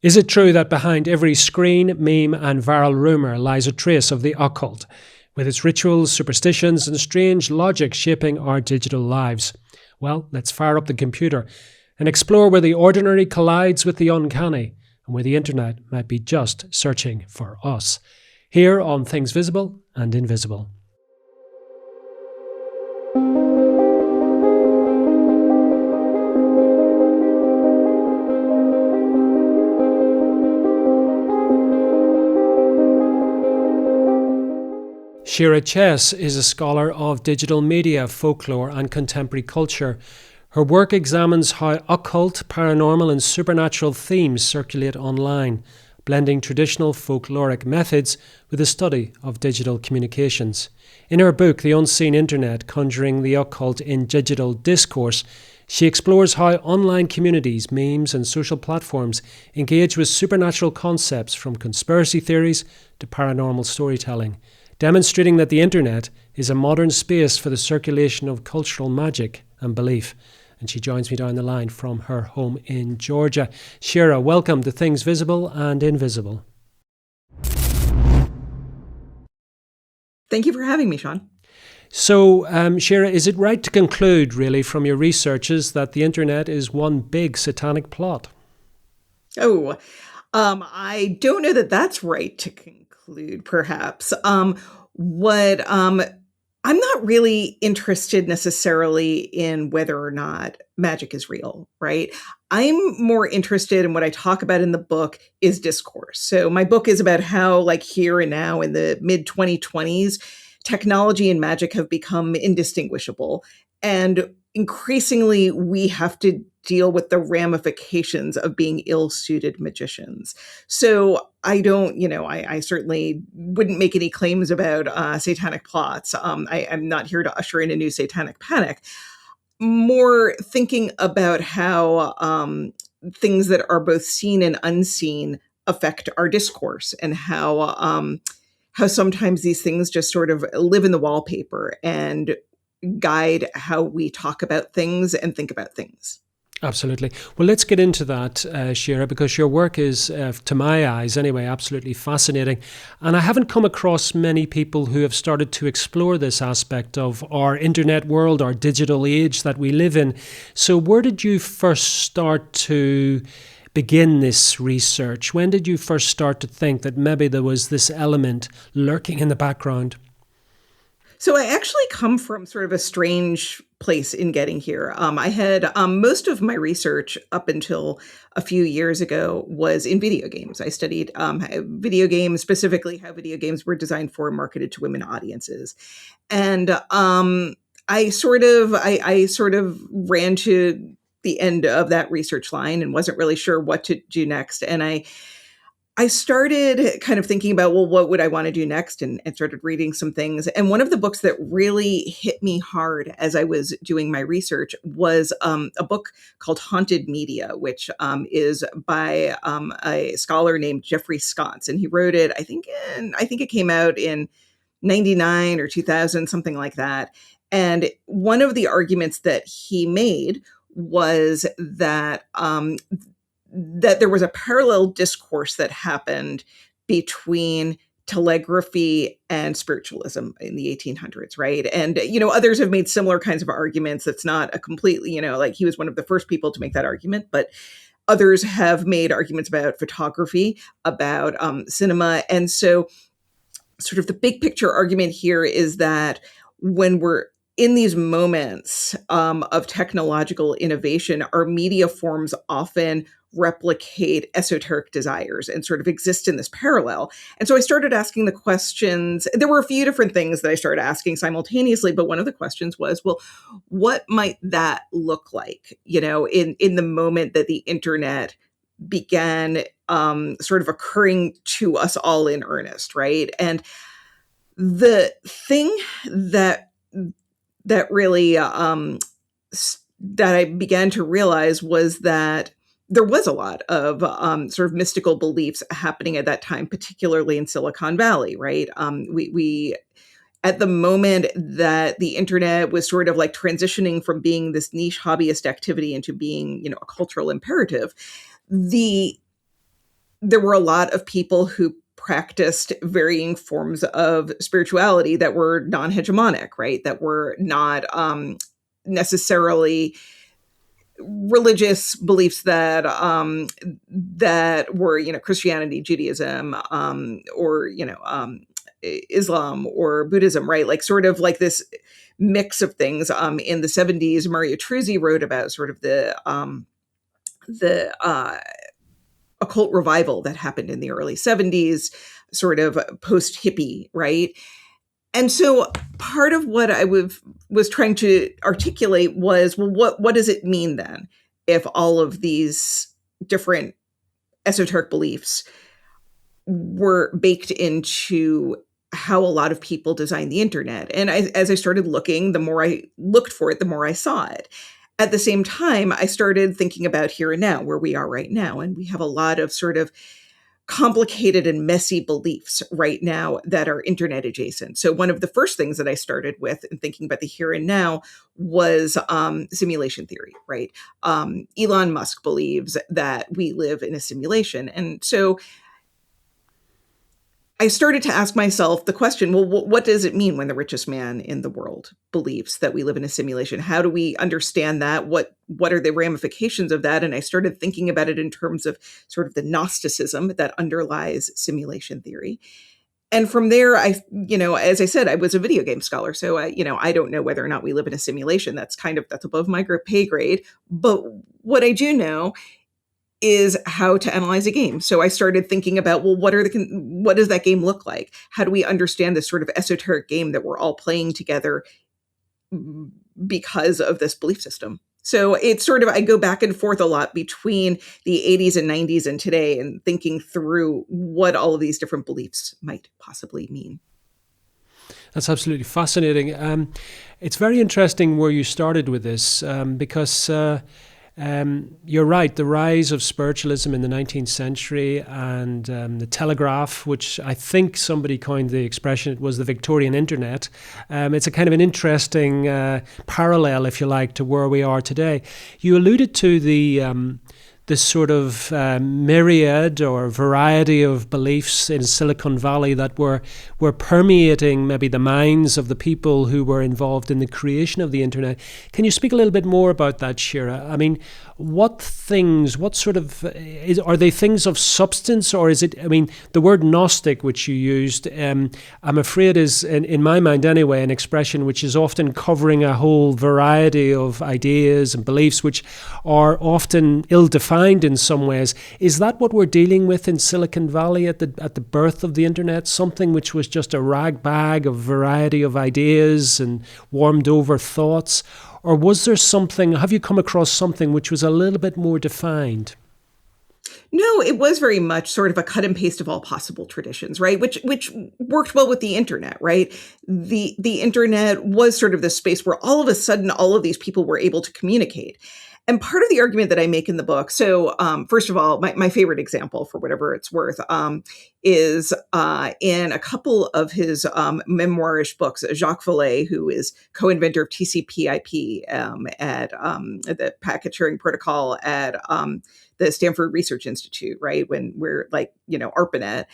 Is it true that behind every screen, meme, and viral rumour lies a trace of the occult, with its rituals, superstitions, and strange logic shaping our digital lives? Well, let's fire up the computer and explore where the ordinary collides with the uncanny, and where the internet might be just searching for us. Here on Things Visible and Invisible. Shira Chess is a scholar of digital media, folklore, and contemporary culture. Her work examines how occult, paranormal, and supernatural themes circulate online, blending traditional folkloric methods with the study of digital communications. In her book, The Unseen Internet, Conjuring the Occult in Digital Discourse, she explores how online communities, memes, and social platforms engage with supernatural concepts from conspiracy theories to paranormal storytelling, demonstrating that the internet is a modern space for the circulation of cultural magic and belief. And she joins me down the line from her home in Georgia. Shira, welcome to Things Visible and Invisible. Thank you for having me, Sean. So, Shira, is it right to conclude, really, from your researches that the internet is one big satanic plot? I don't know that that's right to conclude, perhaps. I'm not really interested necessarily in whether or not magic is real, right? I'm more interested in what I talk about in the book is discourse. So my book is about how, like here and now in the mid 2020s, technology and magic have become indistinguishable. And increasingly, we have to deal with the ramifications of being ill-suited magicians. So I don't, I certainly wouldn't make any claims about satanic plots. I'm not here to usher in a new satanic panic. More thinking about how things that are both seen and unseen affect our discourse, and how sometimes these things just sort of live in the wallpaper and guide how we talk about things and think about things. Absolutely. Well, let's get into that, Shira, because your work is, to my eyes anyway, absolutely fascinating. And I haven't come across many people who have started to explore this aspect of our internet world, our digital age that we live in. So where did you first start to begin this research? When did you first start to think that maybe there was this element lurking in the background? So I actually come from sort of a strange place in getting here. I had most of my research up until a few years ago was in video games. I studied video games, specifically how video games were designed for and marketed to women audiences. And I sort of ran to the end of that research line and wasn't really sure what to do next. And I started kind of thinking about, well, what would I want to do next? And started reading some things. And one of the books that really hit me hard as I was doing my research was a book called Haunted Media, which is by a scholar named Jeffrey Sconce. And he wrote it, I think it came out in 99 or 2000, something like that. And one of the arguments that he made was that there was a parallel discourse that happened between telegraphy and spiritualism in the 1800s, right? And, others have made similar kinds of arguments. That's not a completely, like he was one of the first people to make that argument, but others have made arguments about photography, about cinema. And so sort of the big picture argument here is that when we're in these moments of technological innovation, our media forms often replicate esoteric desires and sort of exist in this parallel. And so I started asking the questions. There were a few different things that I started asking simultaneously, but one of the questions was, well, what might that look like, in the moment that the internet began sort of occurring to us all in earnest, right? And the thing that really that I began to realize was that there was a lot of sort of mystical beliefs happening at that time, particularly in Silicon Valley, right? We at the moment that the internet was sort of like transitioning from being this niche hobbyist activity into being, a cultural imperative, the there were a lot of people who practiced varying forms of spirituality that were non-hegemonic, right? That were not necessarily religious beliefs that were, Christianity, Judaism, or Islam or Buddhism, right? Like sort of like this mix of things. In the 70s, Maria Truzzi wrote about sort of the occult revival that happened in the early 70s, sort of post hippie, right? And so part of what I was trying to articulate was, well, what does it mean then if all of these different esoteric beliefs were baked into how a lot of people design the internet? And as I started looking, the more I looked for it, the more I saw it. At the same time, I started thinking about here and now, where we are right now. And we have a lot of sort of complicated and messy beliefs right now that are internet adjacent. So one of the first things that I started with in thinking about the here and now was simulation theory, right? Elon Musk believes that we live in a simulation. And so I started to ask myself the question, well, what does it mean when the richest man in the world believes that we live in a simulation? How do we understand that? What are the ramifications of that? And I started thinking about it in terms of sort of the Gnosticism that underlies simulation theory. And from there, as I said, I was a video game scholar. So I don't know whether or not we live in a simulation. That's above my pay grade. But what I do know is how to analyze a game. So I started thinking about, well, what does that game look like? How do we understand this sort of esoteric game that we're all playing together because of this belief system? So it's sort of, I go back and forth a lot between the 80s and 90s and today, and thinking through what all of these different beliefs might possibly mean. That's absolutely fascinating. It's very interesting where you started with this, because you're right, the rise of spiritualism in the 19th century and the telegraph, which I think somebody coined the expression, it was the Victorian internet. It's a kind of an interesting parallel, if you like, to where we are today. You alluded to this sort of myriad or variety of beliefs in Silicon Valley that were permeating maybe the minds of the people who were involved in the creation of the internet. Can you speak a little bit more about that, Shira? I mean, are they things of substance, or is it, I mean, the word Gnostic, which you used, I'm afraid is, in my mind anyway, an expression which is often covering a whole variety of ideas and beliefs which are often ill-defined in some ways. Is that what we're dealing with in Silicon Valley at the birth of the internet? Something which was just a rag bag of variety of ideas and warmed over thoughts? Or was there something, have you come across something which was a little bit more defined? No, it was very much sort of a cut and paste of all possible traditions, right? Which worked well with the internet, right? The internet was sort of this space where all of a sudden all of these people were able to communicate. And part of the argument that I make in the book, so first of all, my favorite example, for whatever it's worth, is in a couple of his memoirish books. Jacques Vallée, who is co-inventor of TCP/IP at the packet sharing protocol at the Stanford Research Institute, right? When we're like, ARPANET.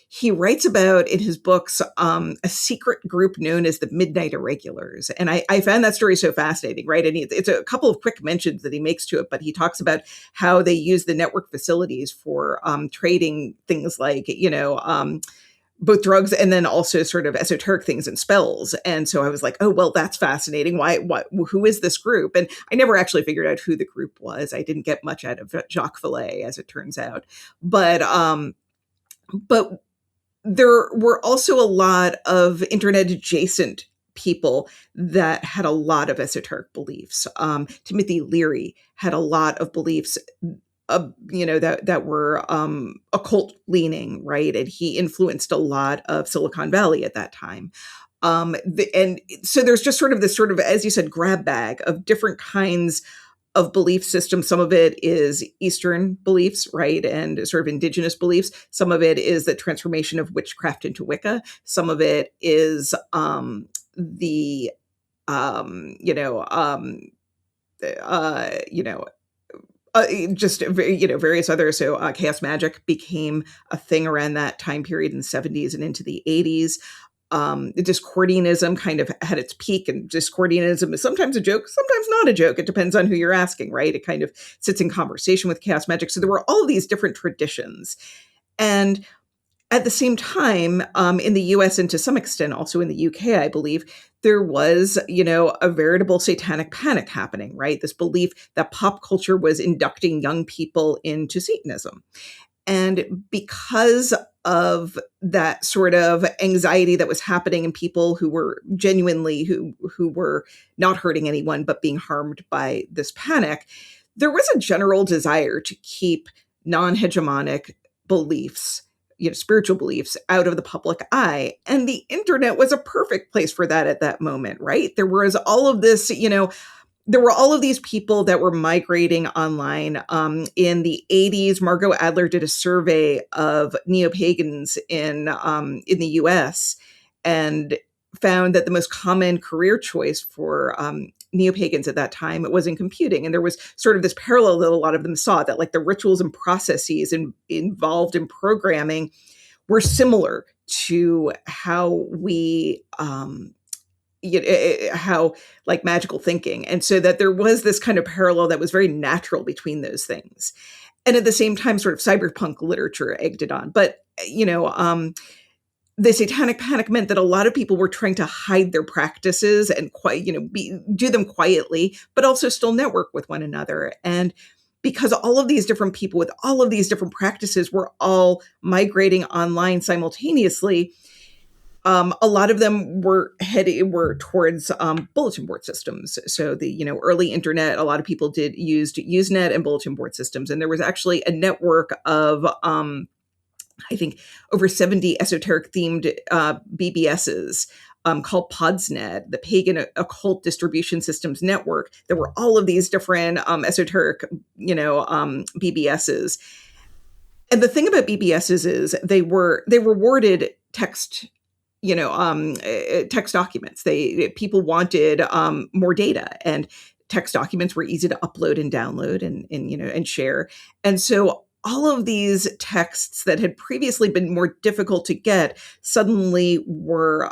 He writes about in his books a secret group known as the Midnight Irregulars. And I found that story so fascinating, right? And it's a couple of quick mentions that he makes to it, but he talks about how they use the network facilities for trading things like, both drugs and then also sort of esoteric things and spells. And so I was like, oh, well, that's fascinating. Who is this group? And I never actually figured out who the group was. I didn't get much out of Jacques Vallée, as it turns out. But there were also a lot of internet adjacent people that had a lot of esoteric beliefs. Timothy Leary had a lot of beliefs, that were occult leaning, right? And he influenced a lot of Silicon Valley at that time. And so there's just sort of this sort of, as you said, grab bag of different kinds of belief systems. Some of it is Eastern beliefs, right? And sort of indigenous beliefs. Some of it is the transformation of witchcraft into Wicca. Some of it is just various others. So chaos magic became a thing around that time period in the 70s and into the 80s. Discordianism kind of had its peak, and Discordianism is sometimes a joke, sometimes not a joke. It depends on who you're asking, right? It kind of sits in conversation with chaos magic. So there were all of these different traditions. And at the same time, in the US and to some extent also in the UK, I believe, there was, a veritable satanic panic happening, right? This belief that pop culture was inducting young people into Satanism. And because of that sort of anxiety that was happening in people who were genuinely, who were not hurting anyone, but being harmed by this panic, there was a general desire to keep non-hegemonic beliefs, spiritual beliefs out of the public eye. And the internet was a perfect place for that at that moment, right? There was all of this, there were all of these people that were migrating online. In the 80s, Margot Adler did a survey of neopagans in the US and found that the most common career choice for neopagans at that time, it was in computing. And there was sort of this parallel that a lot of them saw, that like the rituals and processes involved in programming were similar to how we how like magical thinking. And so that there was this kind of parallel that was very natural between those things. And at the same time, sort of cyberpunk literature egged it on. But, the satanic panic meant that a lot of people were trying to hide their practices and do them quietly, but also still network with one another. And because all of these different people with all of these different practices were all migrating online simultaneously, a lot of them were towards bulletin board systems. So the early internet, a lot of people used Usenet and bulletin board systems, and there was actually a network of I think over 70 esoteric themed BBSs called Podsnet, the Pagan Occult Distribution Systems Network. There were all of these different esoteric, BBSs. And the thing about BBSs is they rewarded text, text documents. People wanted more data, and text documents were easy to upload and download and share. And so all of these texts that had previously been more difficult to get suddenly were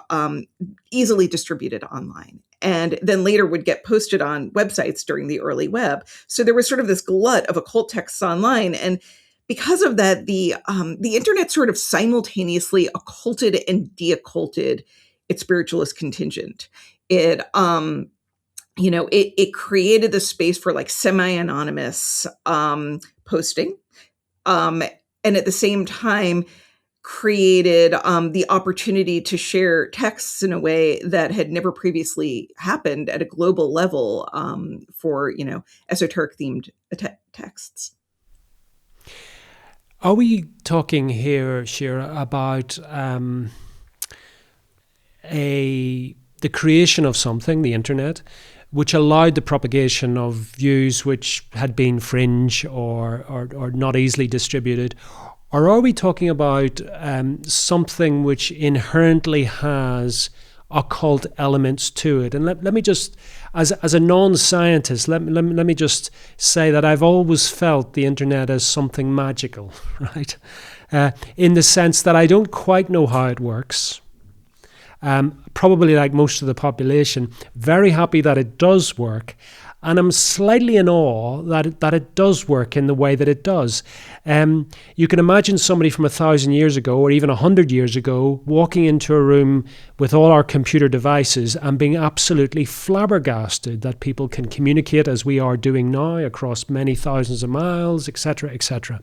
easily distributed online, and then later would get posted on websites during the early web. So there was sort of this glut of occult texts online. And because of that, the internet sort of simultaneously occulted and de-occulted its spiritualist contingent. It created the space for like semi-anonymous posting, and at the same time created the opportunity to share texts in a way that had never previously happened at a global level for esoteric themed texts. Are we talking here, Shira, about the creation of something, the internet, which allowed the propagation of views which had been fringe or not easily distributed? Or are we talking about something which inherently has occult elements to it? And let me just, as a non-scientist, let me just say that I've always felt the internet as something magical, right? In the sense that I don't quite know how it works. Probably like most of the population, very happy that it does work. And I'm slightly in awe that it does work in the way that it does. You can imagine somebody from 1,000 years ago or even 100 years ago walking into a room with all our computer devices and being absolutely flabbergasted that people can communicate as we are doing now across many thousands of miles, etc., etc.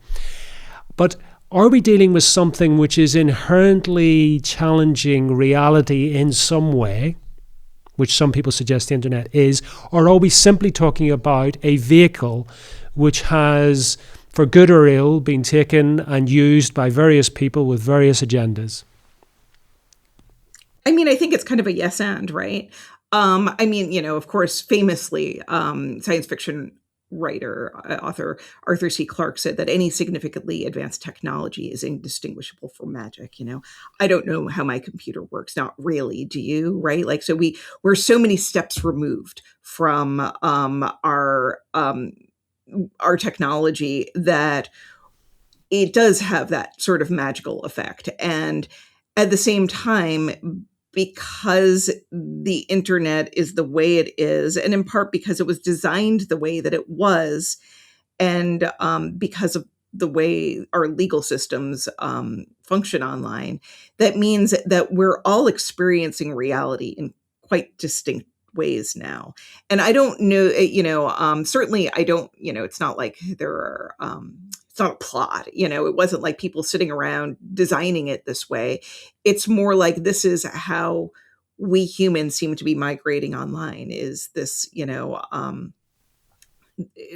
But are we dealing with something which is inherently challenging reality in some way, which some people suggest the internet is, or are we simply talking about a vehicle which has, for good or ill, been taken and used by various people with various agendas? I mean, I think it's kind of a yes and, right? Of course, famously, science fiction author Arthur C. Clarke said that any significantly advanced technology is indistinguishable from magic. I don't know how my computer works. Not really. Do you? Right? Like, so we're so many steps removed from our our technology that it does have that sort of magical effect. And at the same time, because the internet is the way it is, and in part because it was designed the way that it was, and because of the way our legal systems function online, that means that we're all experiencing reality in quite distinct ways now. And I don't know, certainly I don't, it's not like there are, it's not a plot, it wasn't like people sitting around designing it this way. It's more like this is how we humans seem to be migrating online, is this,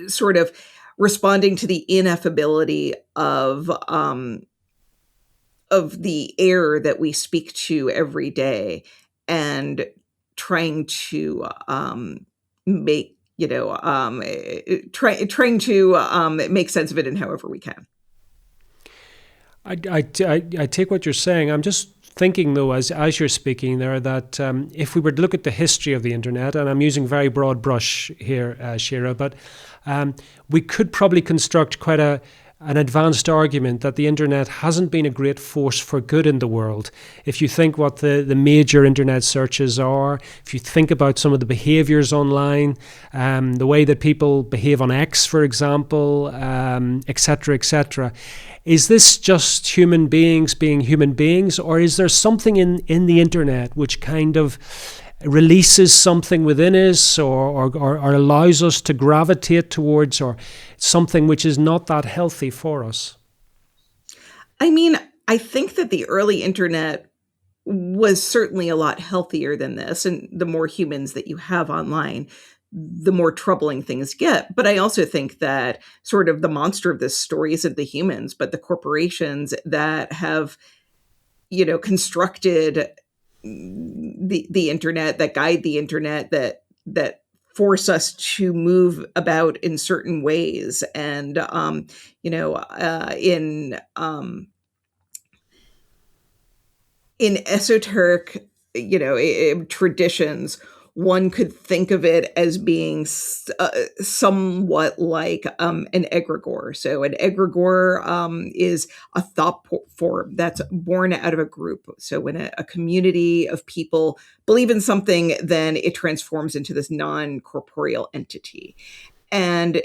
sort of responding to the ineffability of the air that we speak to every day, and trying to make trying to make sense of it in however we can. I take what you're saying. I'm just thinking, though, as you're speaking there, that if we were to look at the history of the internet, and I'm using very broad brush here, Shira, but we could probably construct quite an advanced argument that the internet hasn't been a great force for good in the world. If you think what the major internet searches are, if you think about some of the behaviors online, the way that people behave on X, for example, et cetera, is this just human beings being human beings, or is there something in the internet which kind of releases something within us, or allows us to gravitate towards, or something which is not that healthy for us? I mean, I think that the early internet was certainly a lot healthier than this. And the more humans that you have online, the more troubling things get. But I also think that sort of the monster of this story isn't the humans, but the corporations that have, constructed the internet, that guide the internet, that force us to move about in certain ways. And in esoteric, traditions, one could think of it as being somewhat like an egregore. So an egregore is a thought form that's born out of a group. So when a community of people believe in something, then it transforms into this non-corporeal entity. And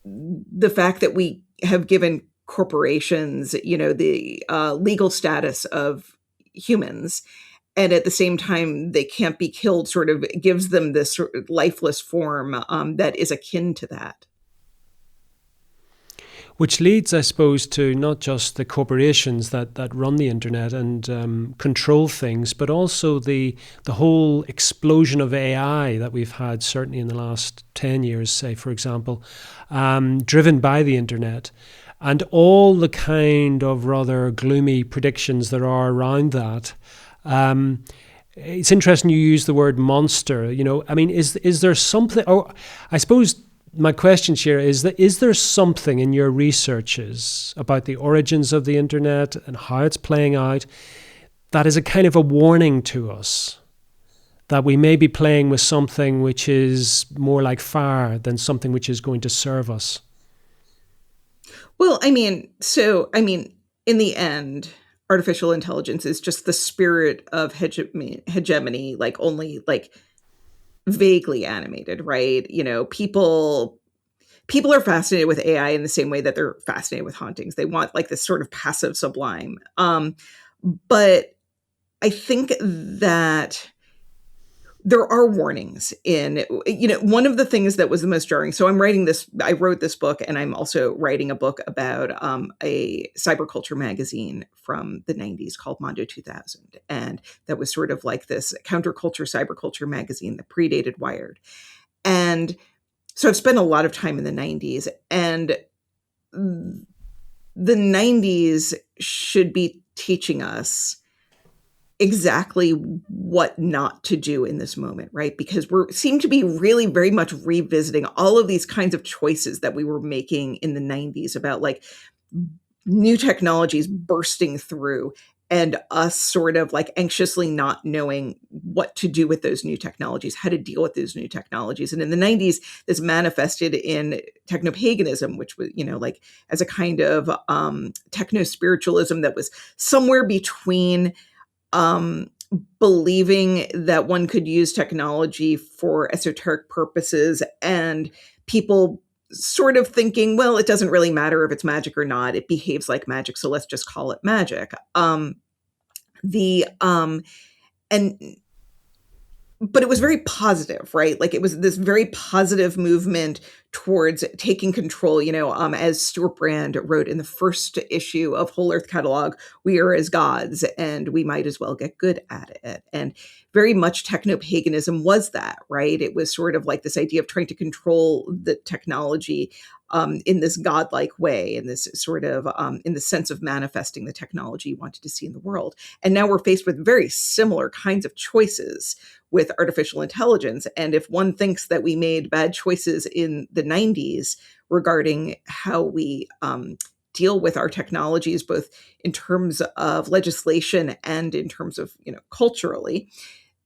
the fact that we have given corporations, the legal status of humans, and at the same time they can't be killed, sort of gives them this sort of lifeless form that is akin to that. Which leads, I suppose, to not just the corporations that run the internet and control things, but also the whole explosion of AI that we've had, certainly in the last 10 years, say, for example, driven by the internet, and all the kind of rather gloomy predictions there are around that. It's interesting you use the word monster. I mean, is there something, or I suppose my question, Shira, is there something in your researches about the origins of the internet and how it's playing out that is a kind of a warning to us that we may be playing with something which is more like fire than something which is going to serve us? Well, in the end, artificial intelligence is just the spirit of hegemony, like only like vaguely animated, right? People are fascinated with AI in the same way that they're fascinated with hauntings. They want like this sort of passive sublime. But I think that there are warnings in, one of the things that was the most jarring. So I wrote this book, and I'm also writing a book about a cyberculture magazine from the 90s called Mondo 2000. And that was sort of like this counterculture, cyberculture magazine that predated Wired. And so I've spent a lot of time in the 90s, and the 90s should be teaching us exactly what not to do in this moment, right? Because we seem to be really very much revisiting all of these kinds of choices that we were making in the 90s about like new technologies bursting through and us sort of like anxiously not knowing what to do with those new technologies, how to deal with those new technologies. And in the 90s, this manifested in technopaganism, which was, like as a kind of techno-spiritualism that was somewhere between believing that one could use technology for esoteric purposes and people sort of thinking, well, it doesn't really matter if it's magic or not. It behaves like magic, so let's just call it magic. But it was very positive, right? Like it was this very positive movement towards taking control. As Stuart Brand wrote in the first issue of Whole Earth Catalog, we are as gods and we might as well get good at it. And very much technopaganism was that, right? It was sort of like this idea of trying to control the technology in this godlike way, in this sort of in the sense of manifesting the technology you wanted to see in the world. And now we're faced with very similar kinds of choices with artificial intelligence. And if one thinks that we made bad choices in the 90s regarding how we deal with our technologies, both in terms of legislation and in terms of, culturally,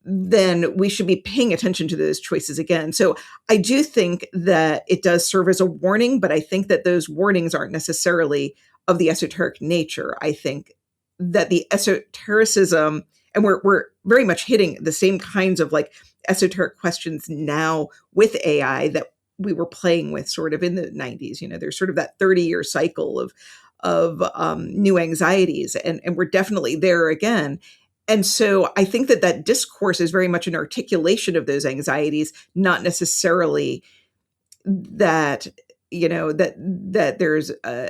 then we should be paying attention to those choices again. So I do think that it does serve as a warning, but I think that those warnings aren't necessarily of the esoteric nature. I think that the esotericism, and we're very much hitting the same kinds of like esoteric questions now with AI that we were playing with sort of in the 90s. There's sort of that 30-year cycle of new anxieties, and we're definitely there again. And so I think that discourse is very much an articulation of those anxieties, not necessarily that, that there's a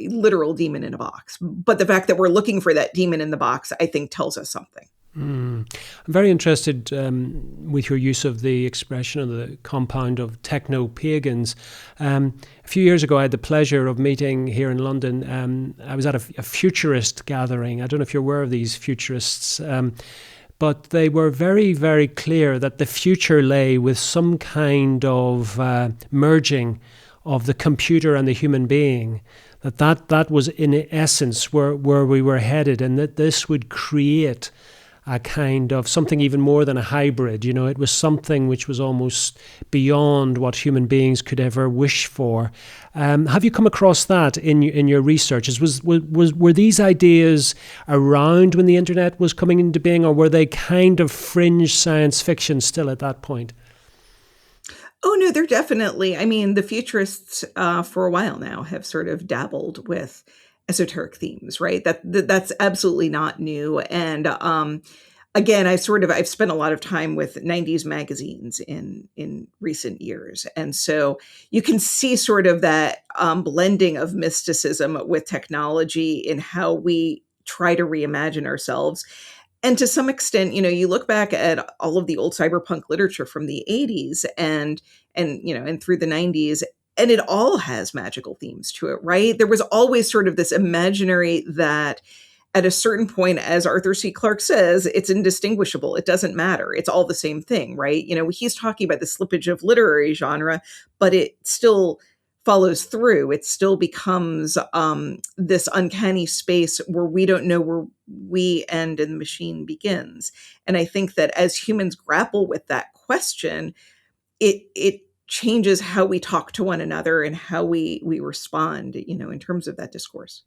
literal demon in a box. But the fact that we're looking for that demon in the box, I think, tells us something. I'm very interested with your use of the expression of the compound of techno-pagans. A few years ago, I had the pleasure of meeting here in London. I was at a futurist gathering. I don't know if you're aware of these futurists, but they were very, very clear that the future lay with some kind of merging of the computer and the human being. That was in essence where we were headed, and that this would create a kind of something even more than a hybrid. It was something which was almost beyond what human beings could ever wish for. Have you come across that in your researches? Were these ideas around when the internet was coming into being, or were they kind of fringe science fiction still at that point? Oh, no, they're definitely, the futurists for a while now have sort of dabbled with esoteric themes, right? That's absolutely not new. And again, I've spent a lot of time with 90s magazines in recent years. And so you can see sort of that blending of mysticism with technology in how we try to reimagine ourselves. And to some extent, you look back at all of the old cyberpunk literature from the 80s and through the 90s, and it all has magical themes to it, right? There was always sort of this imaginary that at a certain point, as Arthur C. Clarke says, it's indistinguishable. It doesn't matter. It's all the same thing, right? He's talking about the slippage of literary genre, but it still follows through. It still becomes this uncanny space where we don't know where we end and the machine begins. And I think that as humans grapple with that question, it changes how we talk to one another and how we respond, in terms of that discourse.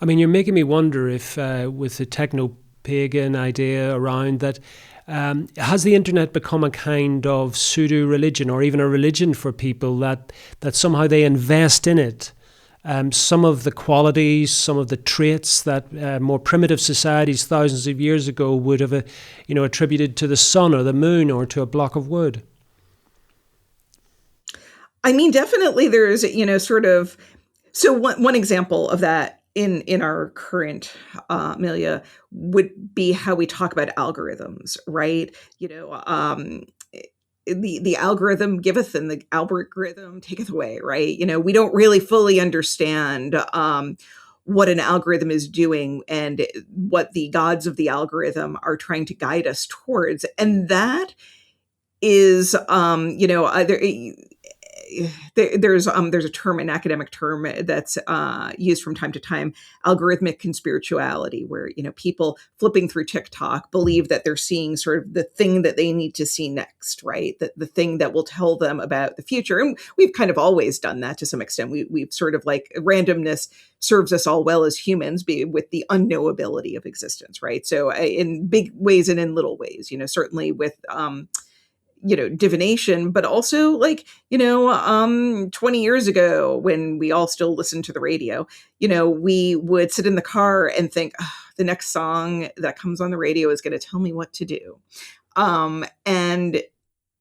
You're making me wonder if with the techno-pagan idea around that, has the internet become a kind of pseudo-religion or even a religion for people that somehow they invest in it? Some of the qualities, some of the traits that more primitive societies thousands of years ago would have attributed to the sun or the moon or to a block of wood. Definitely there's, so one example of that in our current milieu would be how we talk about algorithms, right? The algorithm giveth and the algorithm taketh away, right? We don't really fully understand what an algorithm is doing and what the gods of the algorithm are trying to guide us towards. And that is, either there's a term, an academic term that's used from time to time, algorithmic conspirituality, where people flipping through TikTok believe that they're seeing sort of the thing that they need to see next, right? The thing that will tell them about the future. And we've kind of always done that to some extent. We've sort of like randomness serves us all well as humans, with the unknowability of existence, right? So in big ways and in little ways, certainly with divination, but also like 20 years ago when we all still listened to the radio, we would sit in the car and think, oh, the next song that comes on the radio is going to tell me what to do. And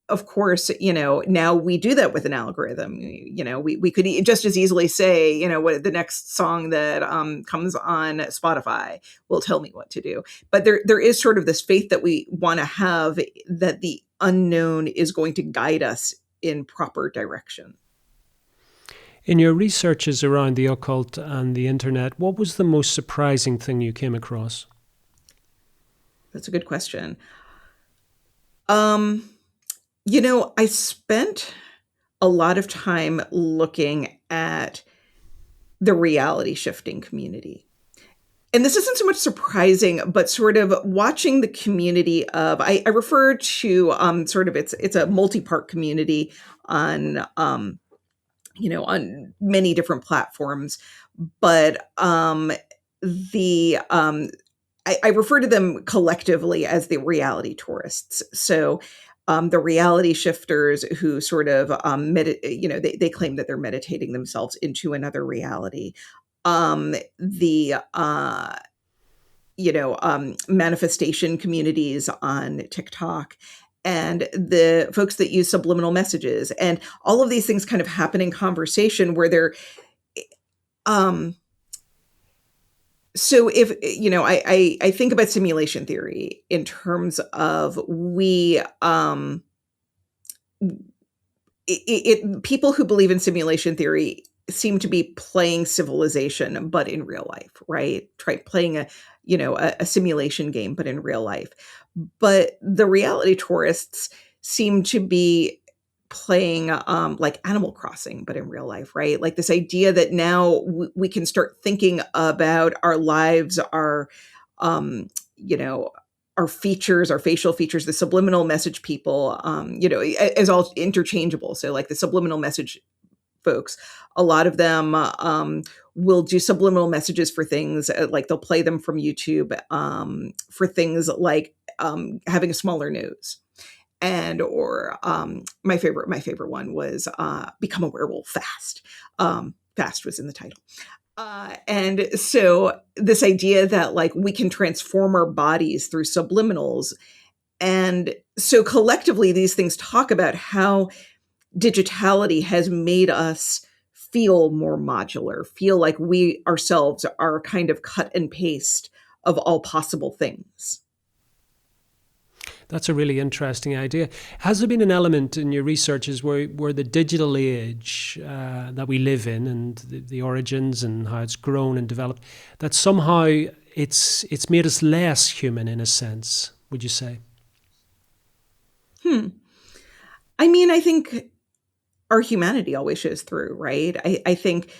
of course, now we do that with an algorithm. We could just as easily say, what the next song that comes on Spotify will tell me what to do. But there is sort of this faith that we want to have that the unknown is going to guide us in proper direction. In your researches around the occult and the internet, what was the most surprising thing you came across? That's a good question. I spent a lot of time looking at the reality shifting community. And this isn't so much surprising, but sort of watching the community of, I refer to sort of, it's a multi-part community on, on many different platforms, but I refer to them collectively as the reality tourists. So the reality shifters who sort of, they claim that they're meditating themselves into another reality. Manifestation communities on TikTok, and the folks that use subliminal messages, and all of these things kind of happen in conversation where they're, so if, I think about simulation theory in terms of people who believe in simulation theory seem to be playing civilization, but in real life, right? Playing a simulation game, but in real life. But the reality tourists seem to be playing like Animal Crossing, but in real life, right? Like this idea that now we can start thinking about our lives, our features, our facial features, the subliminal message people, as all interchangeable. So like the subliminal message folks, a lot of them will do subliminal messages for things like they'll play them from YouTube for things like having a smaller nose. And or my favorite one was become a werewolf fast. Fast was in the title. And so this idea that like we can transform our bodies through subliminals. And so collectively, these things talk about how digitality has made us feel more modular, feel like we ourselves are kind of cut and paste of all possible things. That's a really interesting idea. Has there been an element in your researches where the digital age that we live in and the origins and how it's grown and developed, that somehow it's made us less human in a sense, would you say? I mean, I think our humanity always shows through, right? I think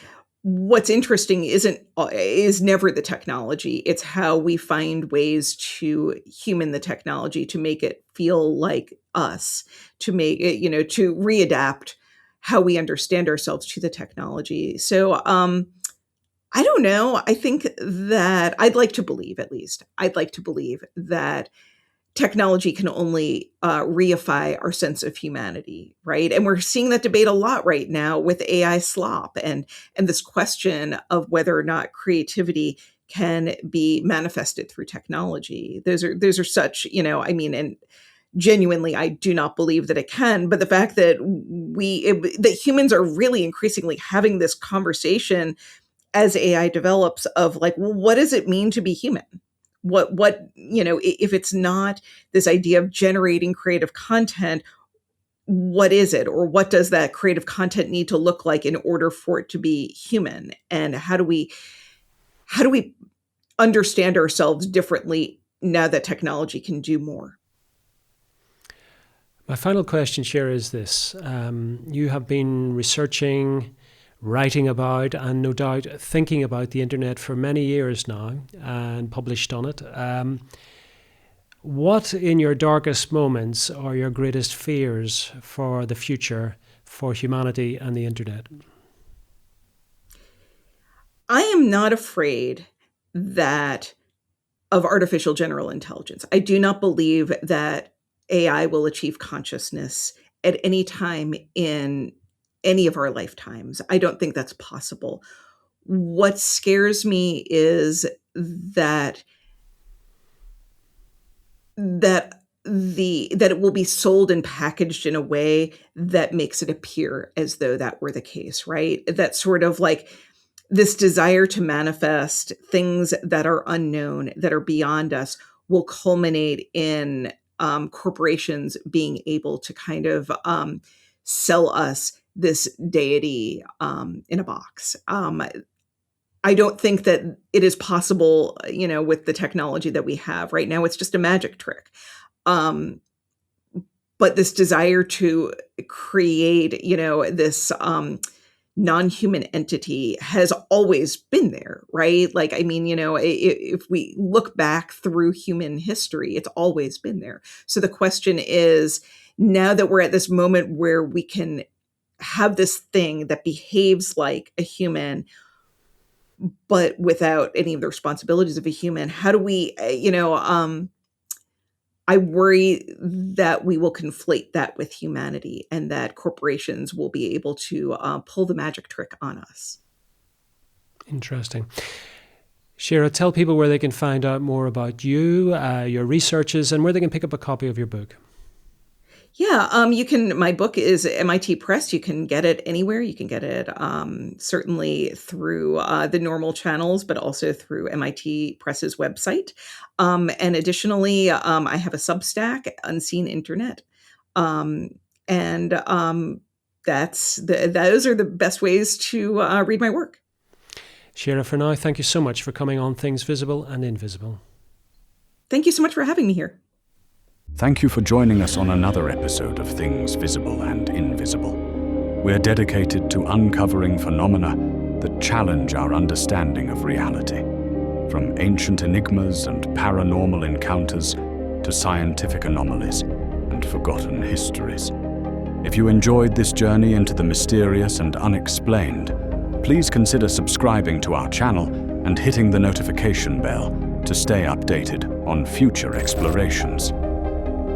what's interesting is never the technology. It's how we find ways to human the technology, to make it feel like us, to make it, to readapt how we understand ourselves to the technology. So I don't know. I think that I'd like to believe that technology can only reify our sense of humanity, right? And we're seeing that debate a lot right now with AI slop and this question of whether or not creativity can be manifested through technology. Those are such, and genuinely, I do not believe that it can. But the fact that that humans are really increasingly having this conversation as AI develops of like, well, what does it mean to be human? What if it's not this idea of generating creative content, what is it, or what does that creative content need to look like in order for it to be human? And how do we understand ourselves differently now that technology can do more? My final question, Shira, is this. You have been researching, writing about, and no doubt thinking about the internet for many years now and published on it. What in your darkest moments are your greatest fears for the future, for humanity and the internet? I am not afraid of artificial general intelligence. I do not believe that AI will achieve consciousness at any time in any of our lifetimes. I don't think that's possible. What scares me is that it will be sold and packaged in a way that makes it appear as though that were the case, right? That sort of like this desire to manifest things that are unknown, that are beyond us, will culminate in corporations being able to kind of sell us this deity in a box. I don't think that it is possible, with the technology that we have right now. It's just a magic trick. But this desire to create, this non-human entity has always been there, right? Like, I mean, if we look back through human history, it's always been there. So the question is, now that we're at this moment where we can have this thing that behaves like a human, but without any of the responsibilities of a human, how do we, I worry that we will conflate that with humanity and that corporations will be able to pull the magic trick on us. Interesting. Shira, tell people where they can find out more about you, your researches, and where they can pick up a copy of your book. Yeah, my book is MIT Press. You can get it anywhere. You can get it certainly through the normal channels, but also through MIT Press's website. And additionally, I have a Substack, Unseen Internet. Those are the best ways to read my work. Shira, for now, thank you so much for coming on Things Visible and Invisible. Thank you so much for having me here. Thank you for joining us on another episode of Things Visible and Invisible. We're dedicated to uncovering phenomena that challenge our understanding of reality, from ancient enigmas and paranormal encounters to scientific anomalies and forgotten histories. If you enjoyed this journey into the mysterious and unexplained, please consider subscribing to our channel and hitting the notification bell to stay updated on future explorations.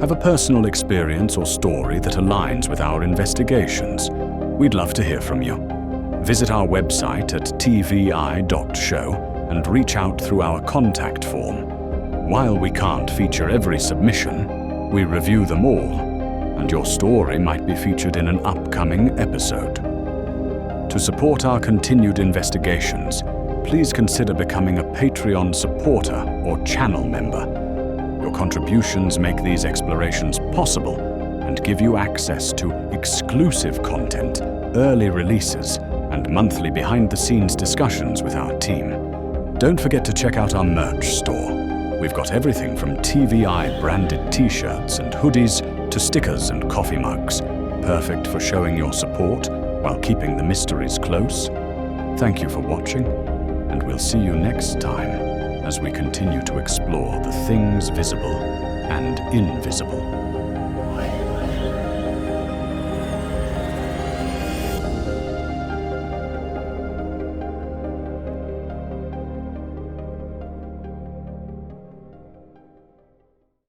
Have a personal experience or story that aligns with our investigations? We'd love to hear from you. Visit our website at tvi.show and reach out through our contact form. While we can't feature every submission, we review them all, and your story might be featured in an upcoming episode. To support our continued investigations, please consider becoming a Patreon supporter or channel member. Your contributions make these explorations possible and give you access to exclusive content, early releases, and monthly behind-the-scenes discussions with our team. Don't forget to check out our merch store. We've got everything from TVI-branded t-shirts and hoodies to stickers and coffee mugs, perfect for showing your support while keeping the mysteries close. Thank you for watching, and we'll see you next time as we continue to explore the things visible and invisible.